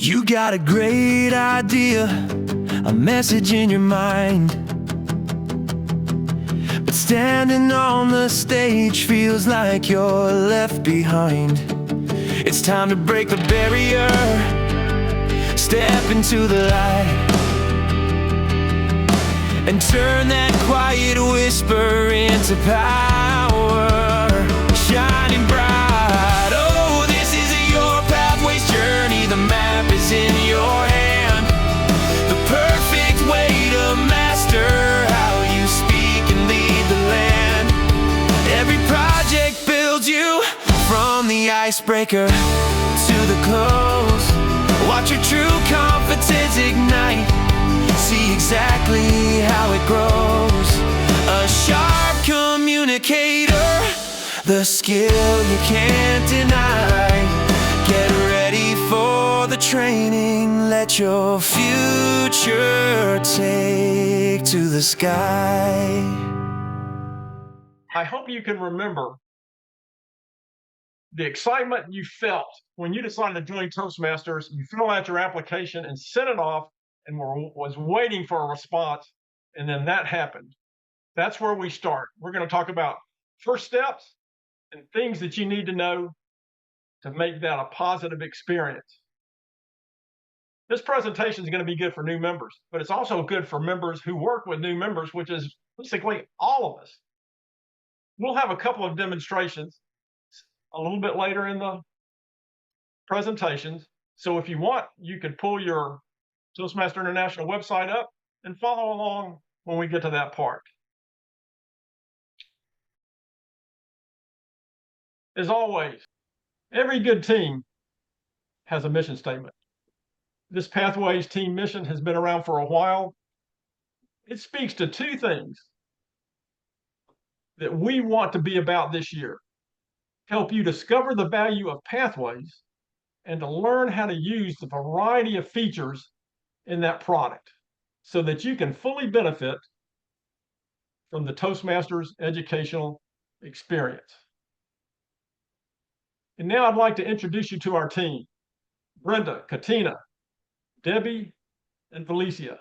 You got a great idea, a message in your mind, but standing on the stage feels like you're left behind. It's time to break the barrier, step into the light, and turn that quiet whisper into power, shining bright. Oh, this is your pathway's journey, the map is in your hand, the perfect way to master how you speak and lead the land. Every project builds you from the icebreaker to the close. Watch your true confidence ignite, see exactly how it grows. A sharp communicator, the skill you can't deny. Get ready for the training, let your future take to the sky. I hope you can remember the excitement you felt when you decided to join Toastmasters. You filled out your application and sent it off and was waiting for a response, and then that happened. That's where we start. We're going to talk about first steps and things that you need to know to make that a positive experience. This presentation is going to be good for new members, but it's also good for members who work with new members, which is basically all of us. We'll have a couple of demonstrations a little bit later in the presentations. So if you want, you could pull your Toastmaster International website up and follow along when we get to that part. As always, every good team has a mission statement. This Pathways team mission has been around for a while. It speaks to two things that we want to be about this year: help you discover the value of Pathways and to learn how to use the variety of features in that product so that you can fully benefit from the Toastmasters educational experience. And now I'd like to introduce you to our team: Brenda, Katina, Debbie, and Felicia.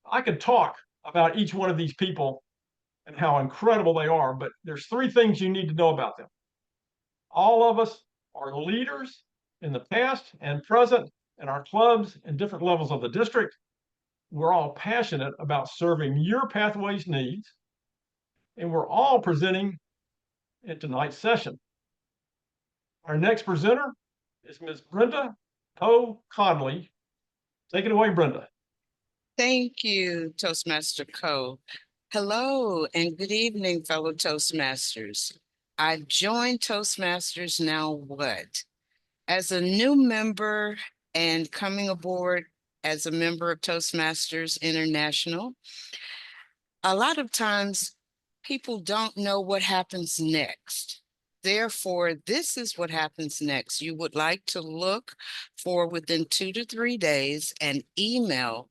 I could talk about each one of these people and how incredible they are, but there's three things you need to know about them. All of us are leaders in the past and present in our clubs and different levels of the district. We're all passionate about serving your Pathways needs, and we're all presenting in tonight's session. Our next presenter is Ms. Brenda Conley. Take it away, Brenda. Thank you, Toastmaster Co. Hello and good evening, fellow Toastmasters. I joined Toastmasters now what? As a new member and coming aboard as a member of Toastmasters International, a lot of times people don't know what happens next. Therefore, this is what happens next. You would like to look for, within 2 to 3 days, an email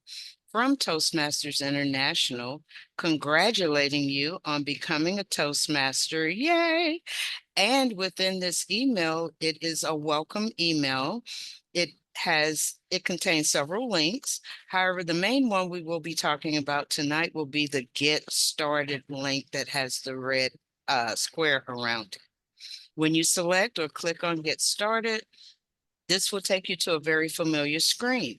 from Toastmasters International congratulating you on becoming a Toastmaster. Yay! And within this email, it is a welcome email. It contains several links. However, the main one we will be talking about tonight will be the Get Started link that has the red square around it. When you select or click on Get Started, this will take you to a very familiar screen.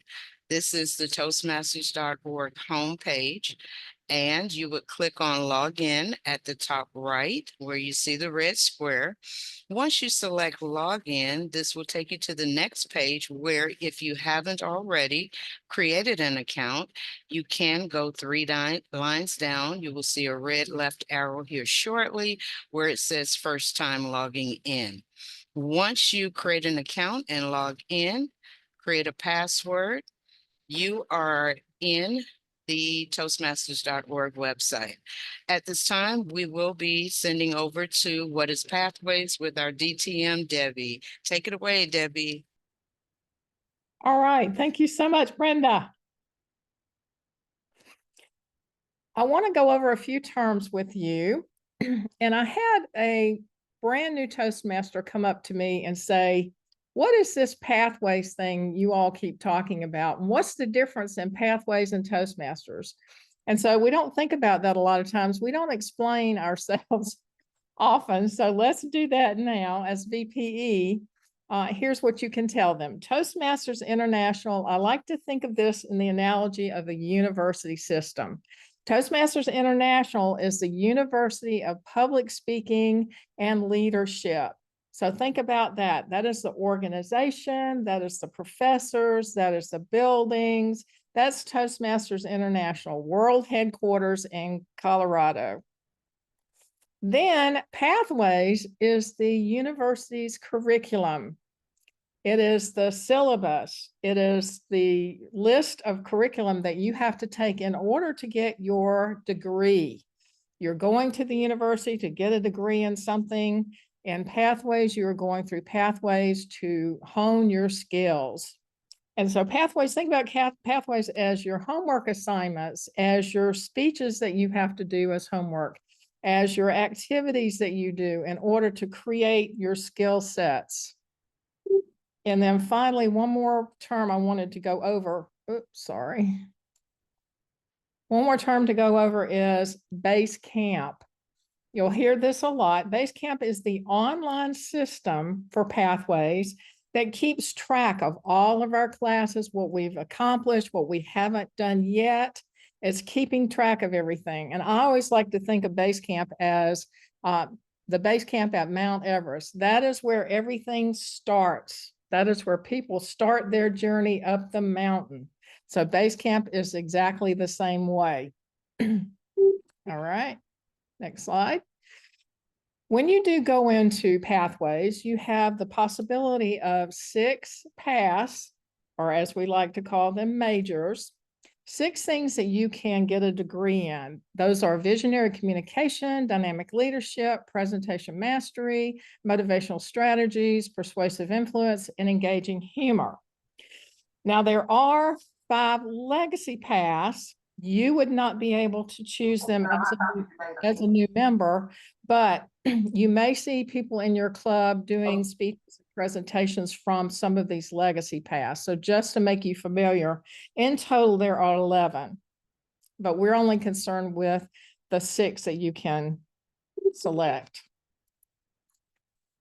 This is the Toastmasters.org homepage, and you would click on Login at the top right where you see the red square. Once you select Login, this will take you to the next page where, if you haven't already created an account, you can go 3 lines down. You will see a red left arrow here shortly where it says First Time Logging In. Once you create an account and log in, create a password, you are in the Toastmasters.org website. At this time, we will be sending over to What is Pathways with our DTM, Debbie. Take it away, Debbie. All right. Thank you so much, Brenda. I want to go over a few terms with you. And I had a brand new Toastmaster come up to me and say, what is this pathways thing you all keep talking about? And what's the difference in pathways and Toastmasters? And so we don't think about that a lot of times. We don't explain ourselves often. So let's do that now as VPE. Here's what you can tell them. Toastmasters International, I like to think of this in the analogy of a university system. Toastmasters International is the University of Public Speaking and Leadership. So think about that. That is the organization, that is the professors, that is the buildings. That's Toastmasters International, world headquarters in Colorado. Then Pathways is the university's curriculum. It is the syllabus. It is the list of curriculum that you have to take in order to get your degree. You're going to the university to get a degree in something. In Pathways, you're going through Pathways to hone your skills. And so Pathways, think about Pathways as your homework assignments, as your speeches that you have to do as homework, as your activities that you do in order to create your skill sets. And then finally, one more term I wanted to go over. Oops, sorry. One more term to go over is Base Camp. You'll hear this a lot. Base Camp is the online system for Pathways that keeps track of all of our classes, what we've accomplished, what we haven't done yet. It's keeping track of everything. And I always like to think of Base Camp as the base camp at Mount Everest. That is where everything starts. That is where people start their journey up the mountain. So Base Camp is exactly the same way. All right, next slide. When you do go into Pathways, you have the possibility of 6 paths, or as we like to call them, majors. 6 things that you can get a degree in. Those are visionary communication, dynamic leadership, presentation mastery, motivational strategies, persuasive influence, and engaging humor. Now, there are 5 legacy paths. You would not be able to choose them as a new member, but you may see people in your club doing speeches and presentations from some of these legacy paths. So just to make you familiar, in total, there are 11, but we're only concerned with the 6 that you can select.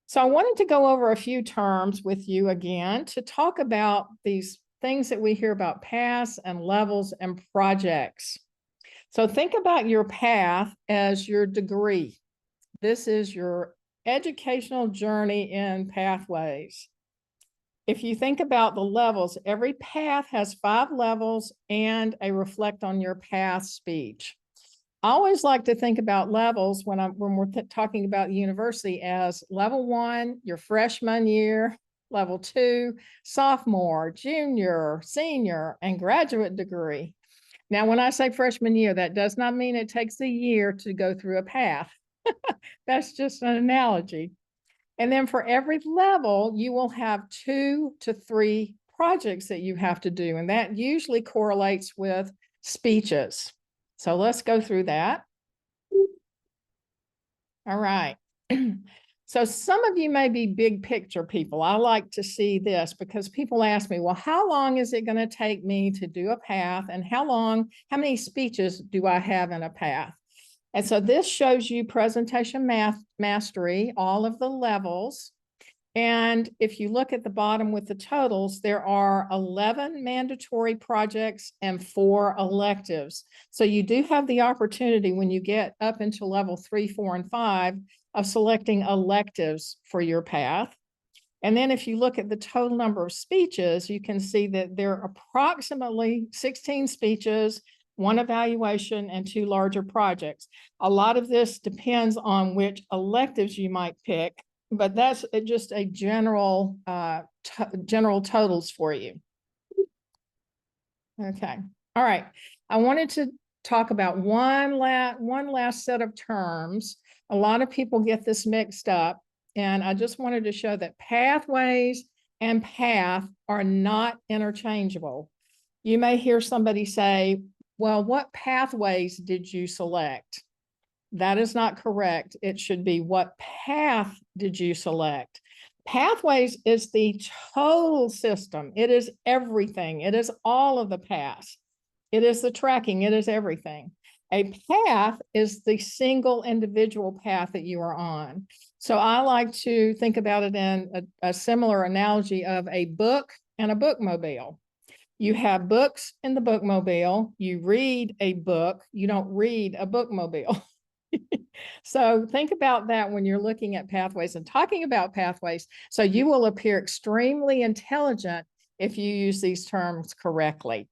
So I wanted to go over a few terms with you again to talk about these things that we hear about paths and levels and projects. So think about your path as your degree. This is your educational journey in Pathways. If you think about the levels, every path has 5 levels and a reflect on your path speech. I always like to think about levels when we're talking about university as level 1, your freshman year, level 2, sophomore, junior, senior, and graduate degree. Now, when I say freshman year, that does not mean it takes a year to go through a path. That's just an analogy. And then for every level, you will have 2 to 3 projects that you have to do. And that usually correlates with speeches. So let's go through that. All right. So some of you may be big picture people. I like to see this because people ask me, well, how long is it going to take me to do a path? And how many speeches do I have in a path? And so this shows you presentation mastery, all of the levels. And if you look at the bottom with the totals, there are 11 mandatory projects and 4 electives. So you do have the opportunity when you get up into level 3, 4, and 5 of selecting electives for your path. And then if you look at the total number of speeches, you can see that there are approximately 16 speeches, 1 evaluation, and 2 larger projects. A lot of this depends on which electives you might pick, but that's just a general totals for you. Okay. All right. I wanted to talk about one last set of terms. A lot of people get this mixed up, and I just wanted to show that pathways and path are not interchangeable. You may hear somebody say, well, what pathways did you select? That is not correct. It should be what path did you select? Pathways is the total system. It is everything. It is all of the paths. It is the tracking. It is everything. A path is the single individual path that you are on. So I like to think about it in a similar analogy of a book and a bookmobile. You have books in the bookmobile. You read a book. You don't read a bookmobile. So think about that when you're looking at pathways and talking about pathways. So you will appear extremely intelligent if you use these terms correctly.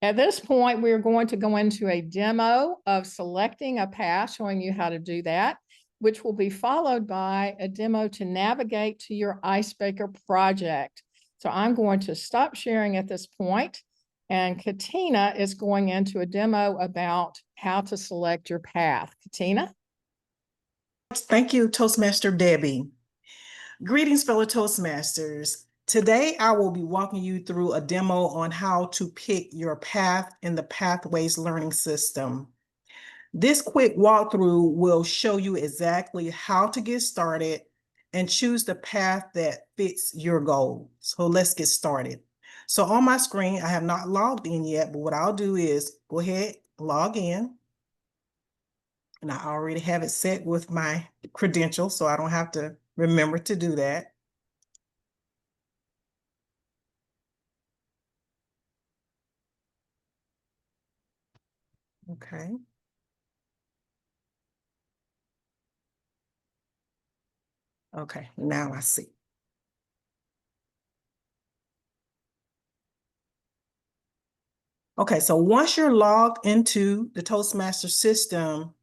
At this point, we're going to go into a demo of selecting a path, showing you how to do that, which will be followed by a demo to navigate to your Icebreaker project. So I'm going to stop sharing at this point, and Katina is going into a demo about how to select your path. Katina? Thank you, Toastmaster Debbie. Greetings, fellow Toastmasters. Today, I will be walking you through a demo on how to pick your path in the Pathways learning system. This quick walkthrough will show you exactly how to get started and choose the path that fits your goal. So let's get started. So on my screen, I have not logged in yet, but what I'll do is go ahead, log in. And I already have it set with my credentials, so I don't have to remember to do that. Okay. Okay, now I see. Okay, so once you're logged into the Toastmaster system,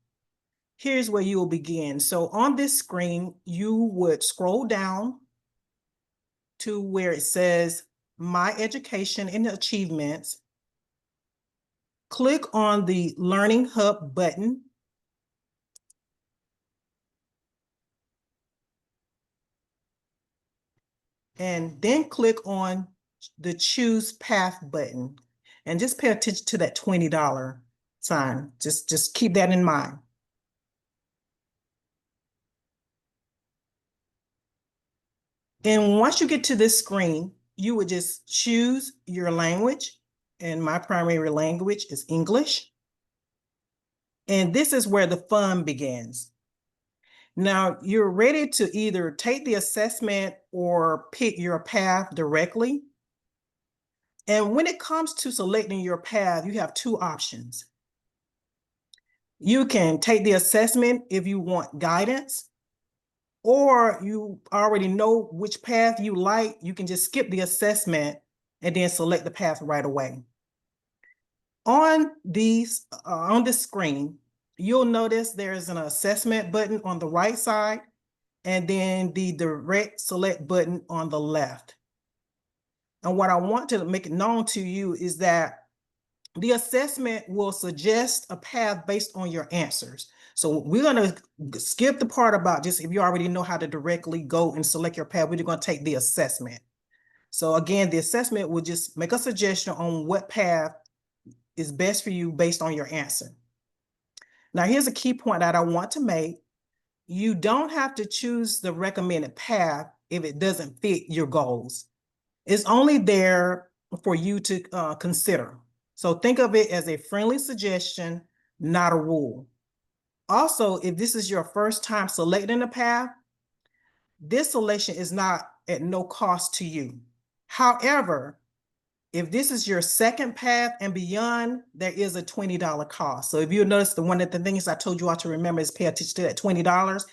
here's where you will begin. So on this screen, you would scroll down to where it says My Education and Achievements. Click on the Learning Hub button. And then click on the Choose Path button. And just pay attention to that $20 sign. Just keep that in mind. And once you get to this screen, you would just choose your language. And my primary language is English. And this is where the fun begins. Now, you're ready to either take the assessment or pick your path directly. And when it comes to selecting your path, you have two options. You can take the assessment if you want guidance, or you already know which path you like, you can just skip the assessment and then select the path right away. On this screen, you'll notice there's an assessment button on the right side and then the direct select button on the left. And what I want to make it known to you is that the assessment will suggest a path based on your answers. So we're going to skip the part about just if you already know how to directly go and select your path, we're going to take the assessment. So again, the assessment will just make a suggestion on what path is best for you based on your answer. Now, here's a key point that I want to make. You don't have to choose the recommended path if it doesn't fit your goals. It's only there for you to consider. So think of it as a friendly suggestion, not a rule. Also, if this is your first time selecting a path, this selection is not at no cost to you. However, if this is your second path and beyond, there is a $20 cost. So if you notice, one of the things I told you all to remember is pay attention to that $20.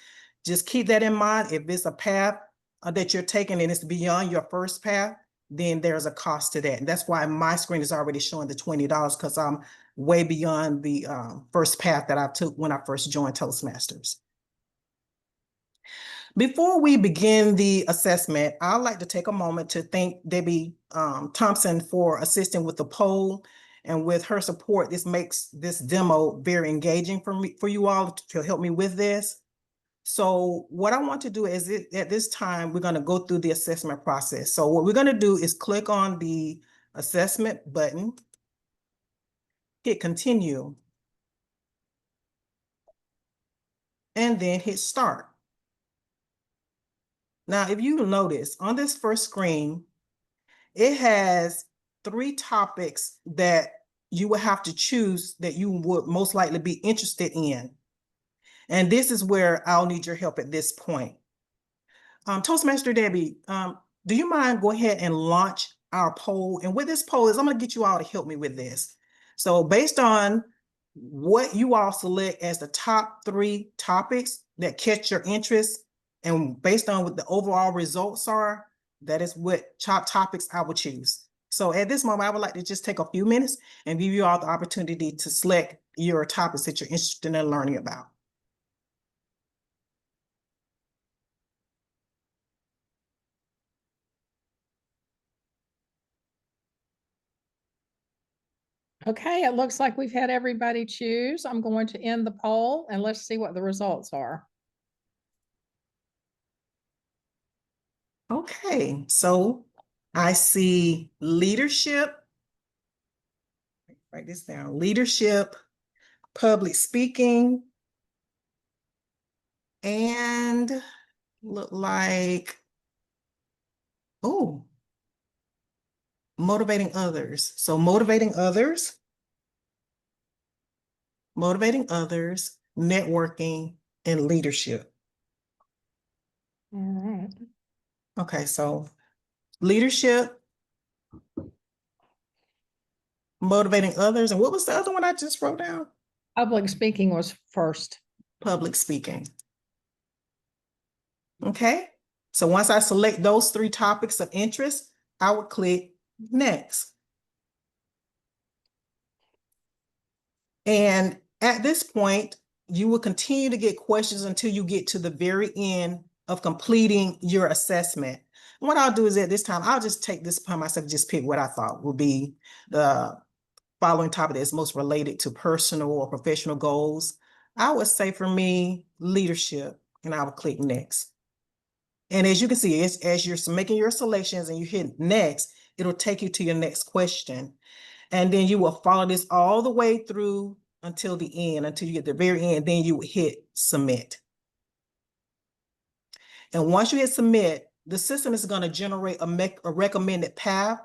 Just keep that in mind. If it's a path that you're taking and it's beyond your first path, then there's a cost to that. And that's why my screen is already showing the $20 because I'm way beyond the first path that I took when I first joined Toastmasters. Before we begin the assessment, I'd like to take a moment to thank Debbie Thompson for assisting with the poll, and with her support, this makes this demo very engaging for you all to help me with this. So what I want to do is at this time, we're going to go through the assessment process. So what we're going to do is click on the assessment button, hit continue, and then hit start. Now, if you notice on this first screen, it has 3 topics that you would have to choose that you would most likely be interested in. And this is where I'll need your help at this point. Toastmaster Debbie, do you mind go ahead and launch our poll? And what this poll is, I'm going to get you all to help me with this. So based on what you all select as the top 3 topics that catch your interest, and based on what the overall results are, that is what top topics I would choose. So at this moment, I would like to just take a few minutes and give you all the opportunity to select your topics that you're interested in learning about. Okay, it looks like we've had everybody choose. I'm going to end the poll and let's see what the results are. Okay, so I see leadership. Write this down. Leadership, public speaking, and look like, oh, motivating others. So motivating others, networking, and leadership. All right. Okay, so leadership, motivating others, and what was the other one I just wrote down? Public speaking was first. Public speaking. Okay, so once I select those 3 topics of interest, I would click next. And at this point, you will continue to get questions until you get to the very end of completing your assessment. And what I'll do is at this time, I'll just take this upon myself, just pick what I thought would be the following topic that's most related to personal or professional goals. I would say for me, leadership, and I will click next. And as you can see, as you're making your selections and you hit next, it'll take you to your next question. And then you will follow this all the way through until the end, until you get to the very end, then you would hit submit. And once you hit submit, the system is going to generate a recommended path.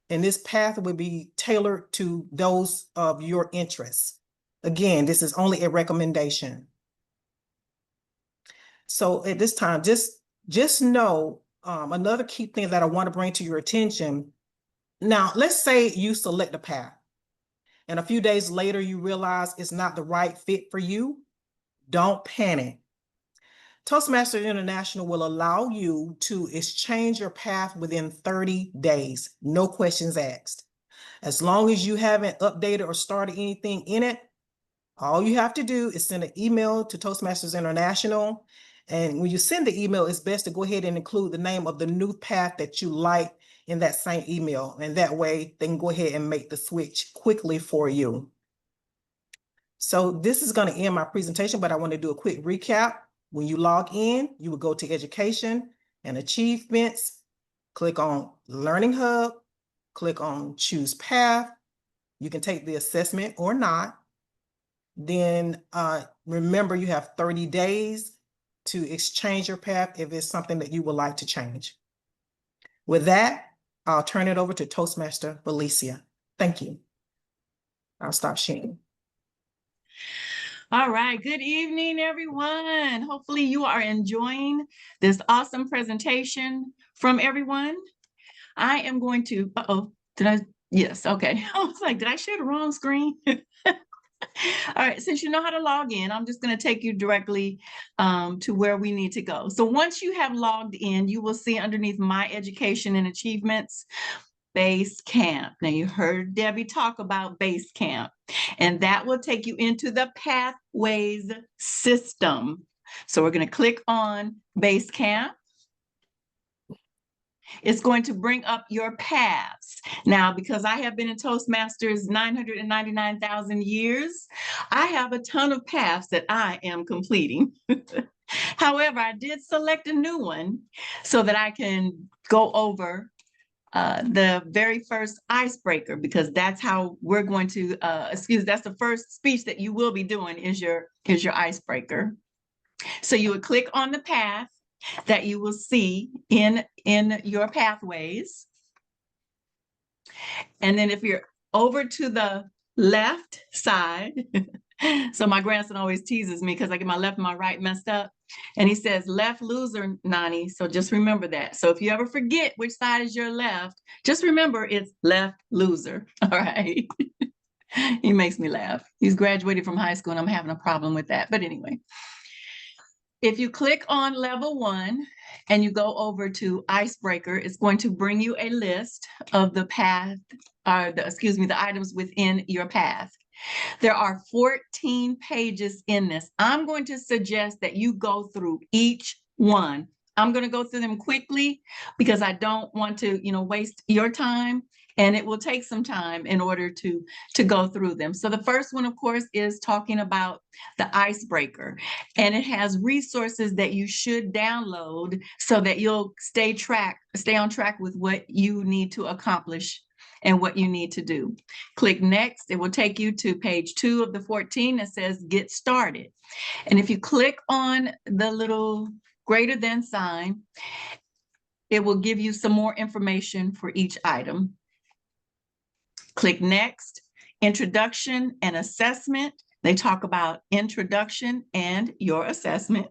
And this path will be tailored to those of your interests. Again, this is only a recommendation. So at this time, just know another key thing that I want to bring to your attention. Now, let's say you select a path and a few days later you realize it's not the right fit for you. Don't panic. Toastmaster International will allow you to exchange your path within 30 days, no questions asked. As long as you haven't updated or started anything in it, all you have to do is send an email to Toastmasters International. And when you send the email, it's best to go ahead and include the name of the new path that you like in that same email. And that way they can go ahead and make the switch quickly for you. So this is going to end my presentation, but I want to do a quick recap. When you log in, you will go to Education and Achievements, click on Learning Hub, click on Choose Path. You can take the assessment or not. Then remember you have 30 days to exchange your path if it's something that you would like to change. With that, I'll turn it over to Toastmaster Felicia. Thank you. I'll stop sharing. All right, good evening, everyone. Hopefully you are enjoying this awesome presentation from everyone. I am going to, yes, okay. I was like, did I share the wrong screen? All right, since you know how to log in, I'm just going to take you directly to where we need to go. So once you have logged in, you will see underneath My Education and Achievements, Basecamp. Now you heard Debbie talk about Basecamp, and that will take you into the Pathways system. So we're going to click on Basecamp. It's going to bring up your paths. Now, because I have been in Toastmasters 999,000 years, I have a ton of paths that I am completing. However, I did select a new one so that I can go over the very first icebreaker, because that's how we're going to, that's the first speech that you will be doing is your icebreaker. So you would click on the path that you will see in your pathways. And then if you're over to the left side, so my grandson always teases me because I get my left and my right messed up. And he says, left loser, Nani. So just remember that. So if you ever forget which side is your left, just remember it's left loser. All right. He makes me laugh. He's graduated from high school and I'm having a problem with that. But anyway, if you click on level 1 and you go over to Icebreaker, it's going to bring you a list of the path, the items within your path. There are 14 pages in this. I'm going to suggest that you go through each one. I'm going to go through them quickly because I don't want to, waste your time, and it will take some time in order to go through them. So the first one, of course, is talking about the Icebreaker, and it has resources that you should download so that you'll stay on track with what you need to accomplish and what you need to do. Click next. It will take you to page 2 of the 14 that says get started. And if you click on the little greater than sign, it will give you some more information for each item. Click next. Introduction and assessment. They talk about introduction and your assessment.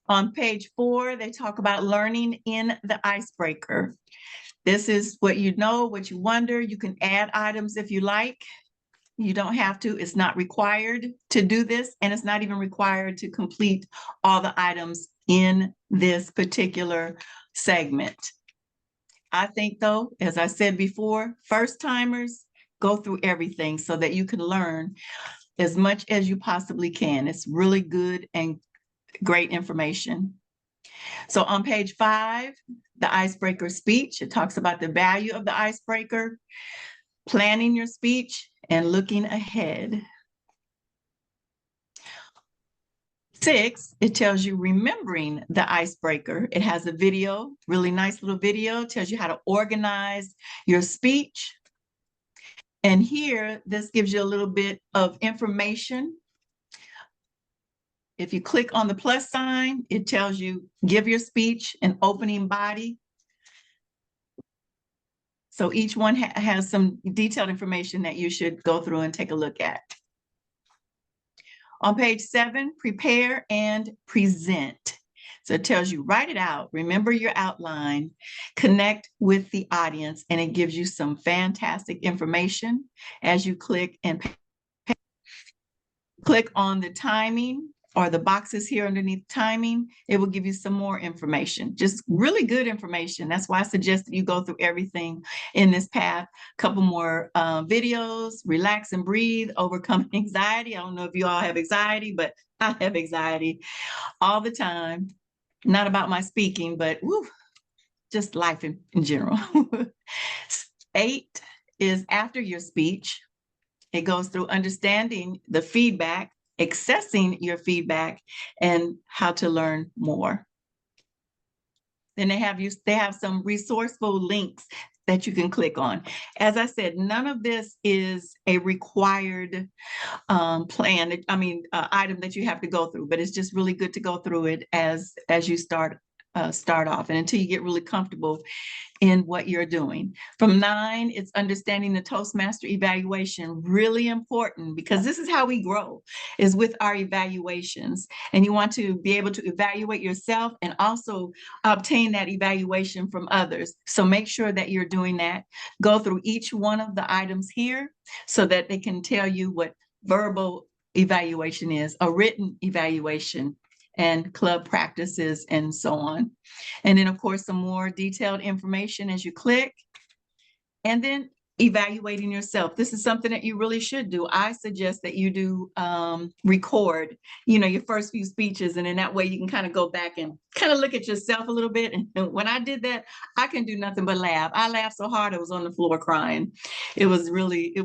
On page 4, they talk about learning in the Icebreaker. This is what you know, what you wonder. You can add items if you like. You don't have to. It's not required to do this, and it's not even required to complete all the items in this particular segment. I think, though, as I said before, first-timers, go through everything so that you can learn as much as you possibly can. It's really good and great information. So on page 5, the Icebreaker speech, it talks about the value of the Icebreaker, planning your speech, and looking ahead. 6, it tells you remembering the Icebreaker. It has a video, really nice little video, tells you how to organize your speech. And here, this gives you a little bit of information. If you click on the plus sign, it tells you give your speech an opening body. So each one has some detailed information that you should go through and take a look at. On page 7, prepare and present. So it tells you write it out, remember your outline, connect with the audience, and it gives you some fantastic information as you click on the timing or the boxes here underneath timing. It will give you some more information, just really good information. That's why I suggest that you go through everything in this path. A couple more videos, relax and breathe, overcome anxiety. I don't know if you all have anxiety, but I have anxiety all the time. Not about my speaking, but just life in general. 8 is after your speech. It goes through understanding the feedback, accessing your feedback, and how to learn more. Then they have some resourceful links that you can click on. As I said, none of this is a required item that you have to go through, but it's just really good to go through it as you start off, and until you get really comfortable in what you're doing. From 9, it's understanding the Toastmaster evaluation. Really important, because this is how we grow, is with our evaluations. And you want to be able to evaluate yourself and also obtain that evaluation from others. So make sure that you're doing that. Go through each one of the items here so that they can tell you what verbal evaluation is, a written evaluation, and club practices, and so on. And then, of course, some more detailed information as you click. And then evaluating yourself. This is something that you really should do. I suggest that you do record, your first few speeches, and in that way you can kind of go back and kind of look at yourself a little bit. And when I did that, I can do nothing but laugh. I laughed so hard I was on the floor crying. It was really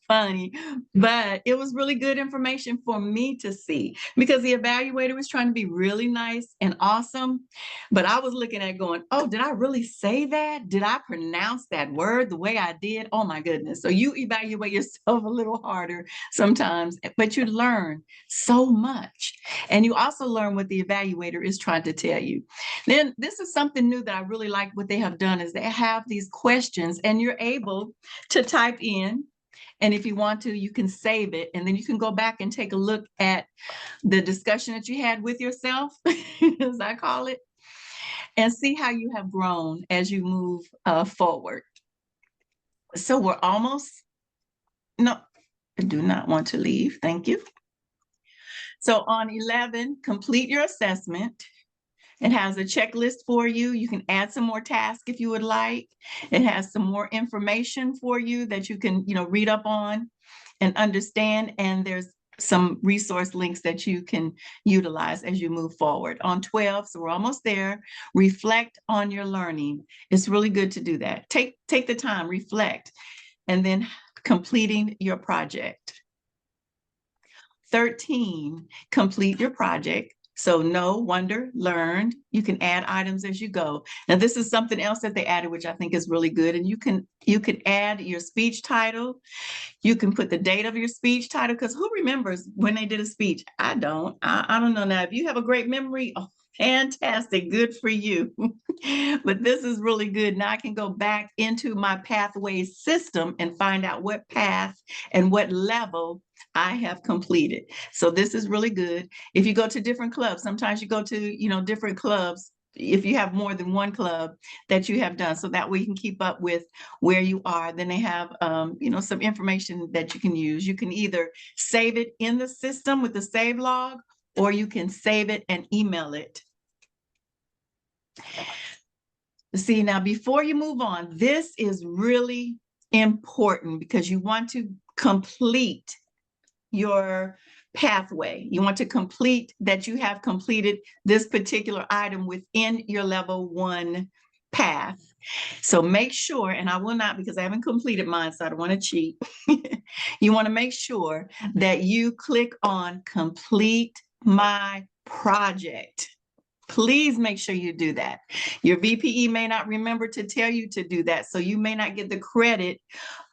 funny, but it was really good information for me to see, because the evaluator was trying to be really nice and awesome, but I was looking at going, oh, did I really say that? Did I pronounce that word the way I did. Oh my goodness. So you evaluate yourself a little harder sometimes, but you learn so much. And you also learn what the evaluator is trying to tell you. Then this is something new that I really like what they have done is they have these questions and you're able to type in. And if you want to, you can save it. And then you can go back and take a look at the discussion that you had with yourself, as I call it, and see how you have grown as you move forward. So we're almost, no, I do not want to leave. Thank you. So on 11, complete your assessment. It has a checklist for you. You can add some more tasks if you would like. It has some more information for you that you can, read up on and understand. And there's some resource links that you can utilize as you move forward. On 12, so we're almost there, reflect on your learning. It's really good to do that. Take the time, reflect, and then completing your project. 13, complete your project. So know, wonder, learned. You can add items as you go. Now, this is something else that they added, which I think is really good. And you can add your speech title. You can put the date of your speech title, because who remembers when they did a speech? I don't. I don't know. Now, if you have a great memory, oh, fantastic, good for you. But this is really good. Now I can go back into my pathways system and find out what path and what level I have completed. So this is really good. If you go to different clubs, sometimes you go to, different clubs, if you have more than one club that you have done, so that way you can keep up with where you are. Then they have, some information that you can use. You can either save it in the system with the save log, or you can save it and email it. See, now before you move on, this is really important because you want to complete your pathway. You want to complete that you have completed this particular item within your level 1 path. So make sure, and I will not because I haven't completed mine, so I don't want to cheat. You want to make sure that you click on complete my project. Please make sure you do that. Your VPE may not remember to tell you to do that, so you may not get the credit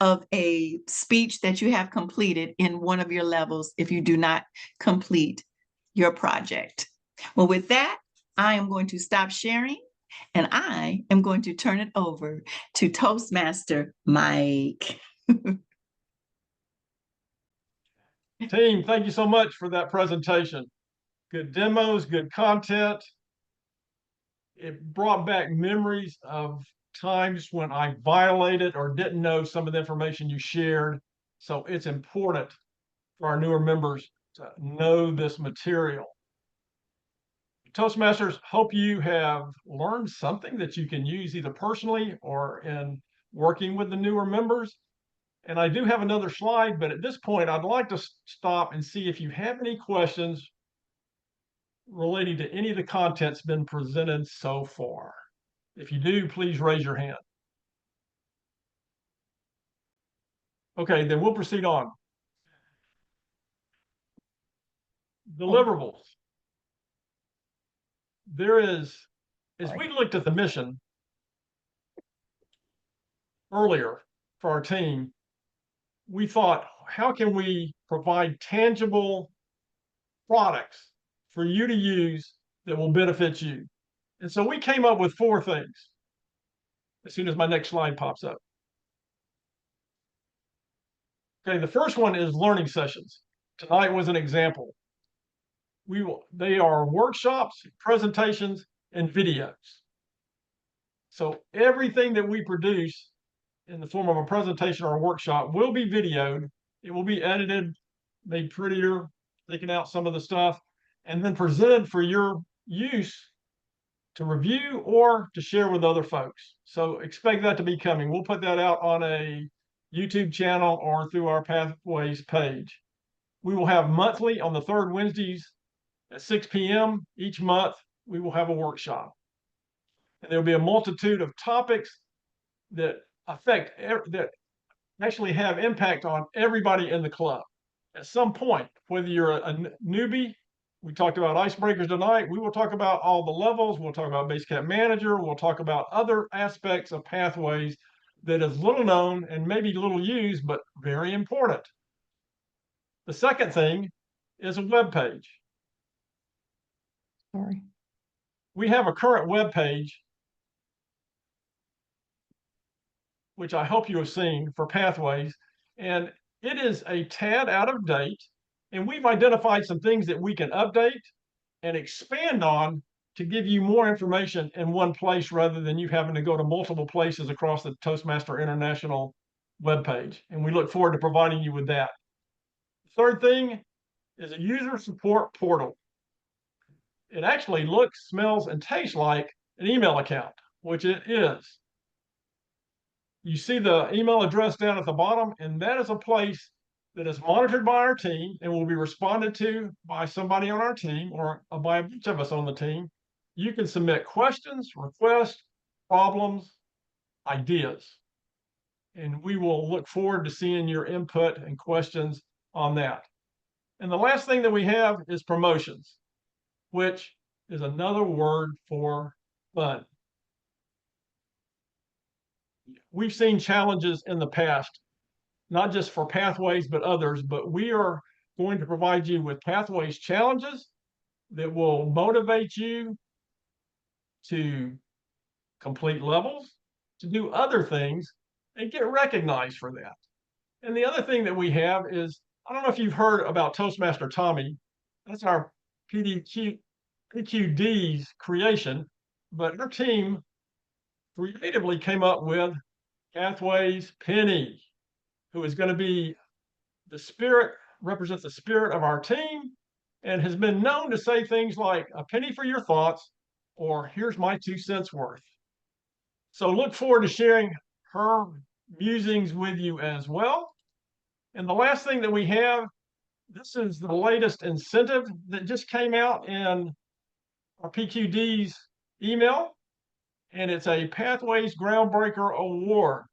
of a speech that you have completed in one of your levels if you do not complete your project. Well, with that, I am going to stop sharing and I am going to turn it over to Toastmaster Mike. Team, thank you so much for that presentation. Good demos, good content. It brought back memories of times when I violated or didn't know some of the information you shared. So it's important for our newer members to know this material. Toastmasters, hope you have learned something that you can use either personally or in working with the newer members. And I do have another slide, but at this point, I'd like to stop and see if you have any questions relating to any of the contents been presented so far. If you do, please raise your hand. Okay, then we'll proceed on. Deliverables. There is, as we looked at the mission earlier for our team, we thought, how can we provide tangible products for you to use that will benefit you? And so we came up with 4 things as soon as my next slide pops up. Okay, the first one is learning sessions. Tonight was an example. They are workshops, presentations, and videos. So everything that we produce in the form of a presentation or a workshop will be videoed. It will be edited, made prettier, taking out some of the stuff, and then presented for your use to review or to share with other folks. So expect that to be coming. We'll put that out on a YouTube channel or through our Pathways page. We will have monthly on the 3rd Wednesdays at 6 p.m. each month. We will have a workshop. And there'll be a multitude of topics that that actually have impact on everybody in the club. At some point, whether you're a newbie, we talked about icebreakers tonight. We will talk about all the levels. We'll talk about Basecamp Manager. We'll talk about other aspects of Pathways that is little known and maybe little used, but very important. The second thing is a web page. Sorry. We have a current web page, which I hope you have seen, for Pathways, and it is a tad out of date, and we've identified some things that we can update and expand on to give you more information in one place rather than you having to go to multiple places across the Toastmaster International webpage. And we look forward to providing you with that. Third thing is a user support portal. It actually looks, smells, and tastes like an email account, which it is. You see the email address down at the bottom, and that is a place that is monitored by our team and will be responded to by somebody on our team or by each of us on the team. You can submit questions, requests, problems, ideas, and we will look forward to seeing your input and questions on that. And the last thing that we have is promotions, which is another word for fun. We've seen challenges in the past, not just for Pathways, but others, but we are going to provide you with Pathways challenges that will motivate you to complete levels, to do other things, and get recognized for that. And the other thing that we have is, I don't know if you've heard about Toastmaster Tommy. That's our PQD's creation, but our team creatively came up with Pathways Penny, who is going to be the spirit, represents the spirit of our team, and has been known to say things like a penny for your thoughts, or here's my 2 cents worth. So look forward to sharing her musings with you as well. And the last thing that we have, this is the latest incentive that just came out in our PQD's email, and it's a Pathways Groundbreaker Award.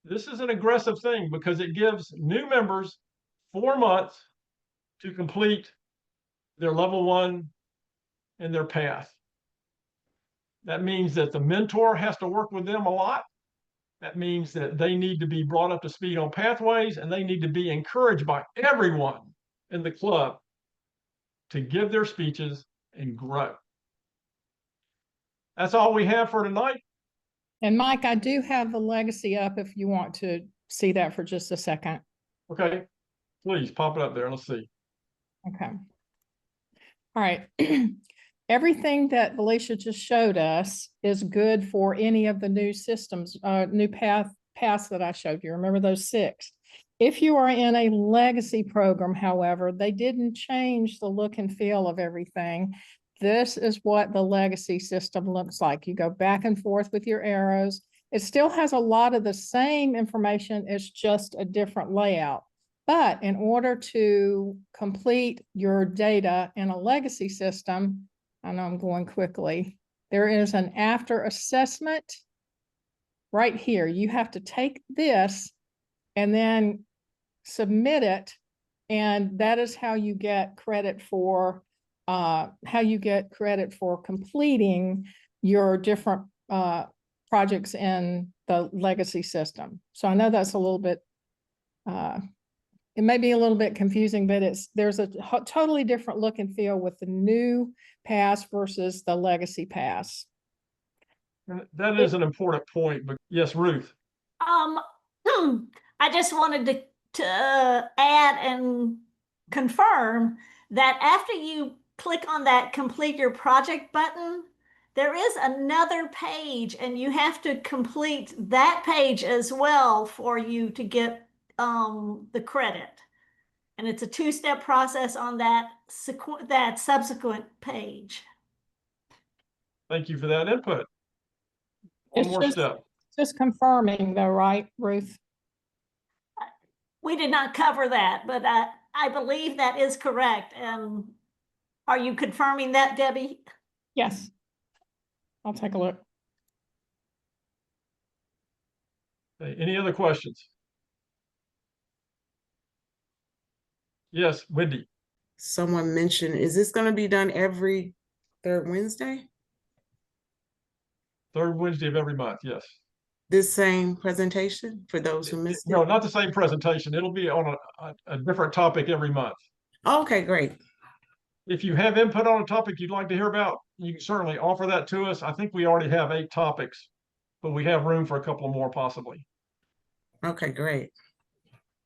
This is an aggressive thing because it gives new members 4 months to complete their level 1 and their path. That means that the mentor has to work with them a lot. That means that they need to be brought up to speed on Pathways, and they need to be encouraged by everyone in the club to give their speeches and grow. That's all we have for tonight. And Mike, I do have the legacy up if you want to see that for just a second. Okay, please pop it up there. Let's see. Okay. All right. Everything that Felicia just showed us is good for any of the new systems, new paths that I showed you. Remember those 6. If you are in a legacy program, however, they didn't change the look and feel of everything. This is what the legacy system looks like. You go back and forth with your arrows. It still has a lot of the same information. It's just a different layout. But in order to complete your data in a legacy system, I know I'm going quickly, there is an after assessment right here. You have to take this and then submit it. And that is how you get credit for completing your different projects in the legacy system. So I know that's a little bit, it may be a little bit confusing, but there's a totally different look and feel with the new pass versus the legacy pass. That is an important point, but yes, Ruth. I just wanted to add and confirm that after you click on that complete your project button, there is another page, and you have to complete that page as well for you to get the credit. And it's a 2-step process on that subsequent page. Thank you for that input. One more step. Just confirming though, right, Ruth? We did not cover that, but I believe that is correct. Are you confirming that, Debbie? Yes. I'll take a look. Okay, any other questions? Yes, Wendy. Someone mentioned, is this going to be done every 3rd Wednesday? 3rd Wednesday of every month, yes. this same presentation for those who missed No, it? not the same presentation. It'll be on a different topic every month. Okay, great. If you have input on a topic you'd like to hear about, you can certainly offer that to us. I think we already have 8 topics, but we have room for a couple more possibly. Okay, great.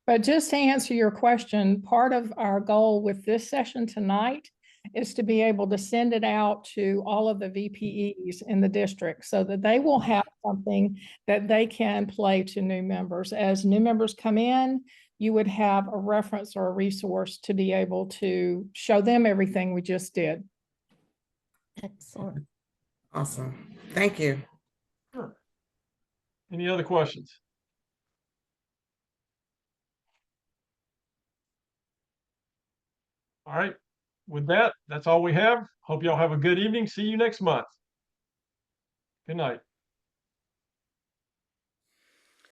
But just to answer your question, part of our goal with this session tonight is to be able to send it out to all of the VPEs in the district so that they will have something that they can play to new members. As new members come in, you would have a reference or a resource to be able to show them everything we just did. Excellent. Awesome. Thank you. Sure. Any other questions? All right. With that, that's all we have. Hope y'all have a good evening. See you next month. Good night.